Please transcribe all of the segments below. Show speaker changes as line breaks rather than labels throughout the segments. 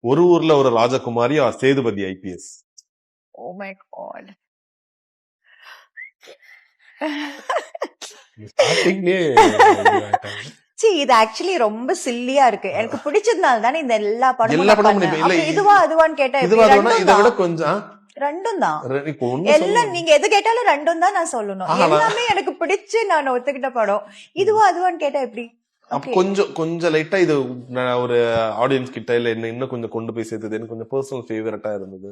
ஒரு Oorla Oru Rajakumari or Sethupathi IPS.
Oh my god.
ஸ்டார்டிங்லயே
See, இது ஆக்சுவலி ரொம்ப சில்லியா இருக்கு. எனக்கு பிடிச்சதுனால தானே இந்த எல்லா படமும்
எல்லா
நான்
படமும்
பண்ணேன்.
இல்ல,
அப்புறம் இதுவா அதுவான்னு கேட்டா
இதுவா
எப்படி?
அதுவானா இதை விட கொஞ்சம்
ரெண்டும் தான்.
இப்போ ஒண்ணு
எல்லாம் நீங்க எது கேட்டாலும் ரெண்டும் தான் நான் சொல்லணும். எல்லாமே எனக்கு பிடிச்சு நான் ஒத்துக்கிட்ட படம். இதுவா அதுவான்னு கேட்டா எப்படி?
அப்ப கொஞ்சம் லைட்டா இது நான் ஒரு ஆடியன்ஸ் கிட்ட இல்ல என்ன இன்னும் கொஞ்சம் கொண்டு போய் சேர்த்தது எனக்கு கொஞ்சம் பர்சனல் ஃபேவரட்டா இருந்தது.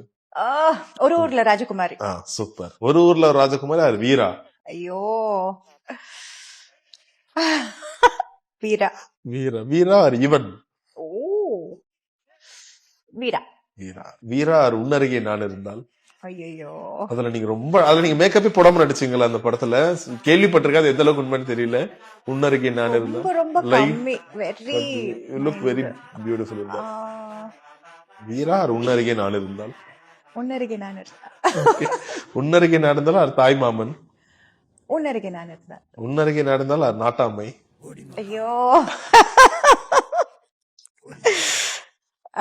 ஒரு ஊர்ல ராஜகுமாரி.
சூப்பர். ஒரு ஊர்ல ஒரு ராஜகுமாரி ஆர் வீரா.
ஐயோ வீரா.
வீரா வீரா ஆர் இவன்.
ஓ வீரா.
வீரா வீரா ஆர் உன்னருகே நான் இருந்தால்.
ஐயோ
அதுல நீங்க மேக்கப்பே போடாம நடிச்சீங்களா அந்த படத்துல? கேள்விப்பட்டிருக்காது, எந்த அளவுக்கு உண்மைன்னு தெரியல. உன்னருகே நான் இருந்தால்
ரொம்ப ரொம்ப கம்மி. Very
you look very beautiful. Veera or Unnaruge Naan Irundhal.
உன்னருகே Naan Irundhal.
உன்னருகே Naan இருந்தால் ஆர் தாய் மாமன்.
உன்னருகே நான் இருந்தால்.
உன்னருகே நான் இருந்தால் ஆர் நாட்டாமை.
ஐயோ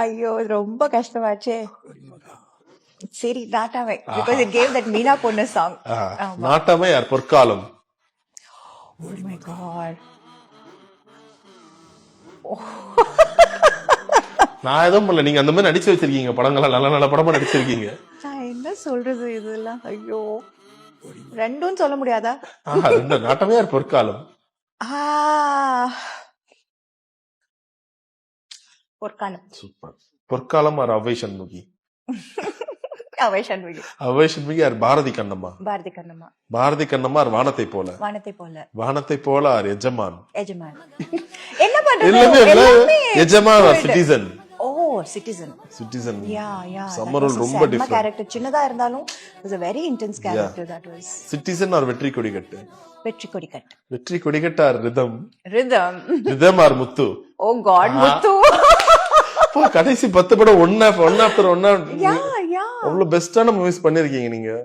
ஐயோ இது ரொம்ப கஷ்டமாச்சே. சரி நாட்டாமை, because it gave that Meena பொண்ணு song.
நாட்டாமை ஆர் பொற்காலம்.
Oh my god.
நான் எதுவும் பண்ணல, நீங்க அந்த மாதிரி நடிச்சு வச்சிருக்கீங்க படங்களா, நல்ல நல்ல படமா நடிச்சிருக்கீங்க.
நான் என்ன சொல்றது இதெல்லாம்? ஐயோ ரெண்டும் சொல்ல முடியாதா?
ரெண்டு நாட்டாமை ஆர் பொற்காலம்.
பொற்காலம்.
சூப்பர். பொற்காலம் ஆர் அவை சண்முகி.
அவை சண்முகி.
அவை சண்முகி ஆர் பாரதி கண்ணம்மா.
பாரதி கண்ணம்மா.
பாரதி கண்ணம்மா ஆர் வானத்தை போல.
வானத்தை போல.
வானத்தை போல ஆர் எஜமான்.
எஜமான். என்ன பண்றது?
எஜமான் ஆர் சிட்டிசன்.
ஓ சிட்டிசன்.
சிட்டிசன்.
யா யா.
சம்மரோல் ரொம்ப டிஃபரண்ட்.
கேரக்டர் சின்னதா இருந்தாலும் it was a very intense character that was.
Citizen or Vetri Kodikattu.
Vetri Kodikattu.
Vetri Kodikattu or Rhythm.
Rhythm.
Rhythm or Muthu.
Oh God Muthu.
கடைசி 10 படம் ஒன் ஆஃப்டர் ஒன்னா
யா யா
அவ்வளவு பெஸ்டான மூவிஸ் பண்ணிருக்கீங்க நீங்க.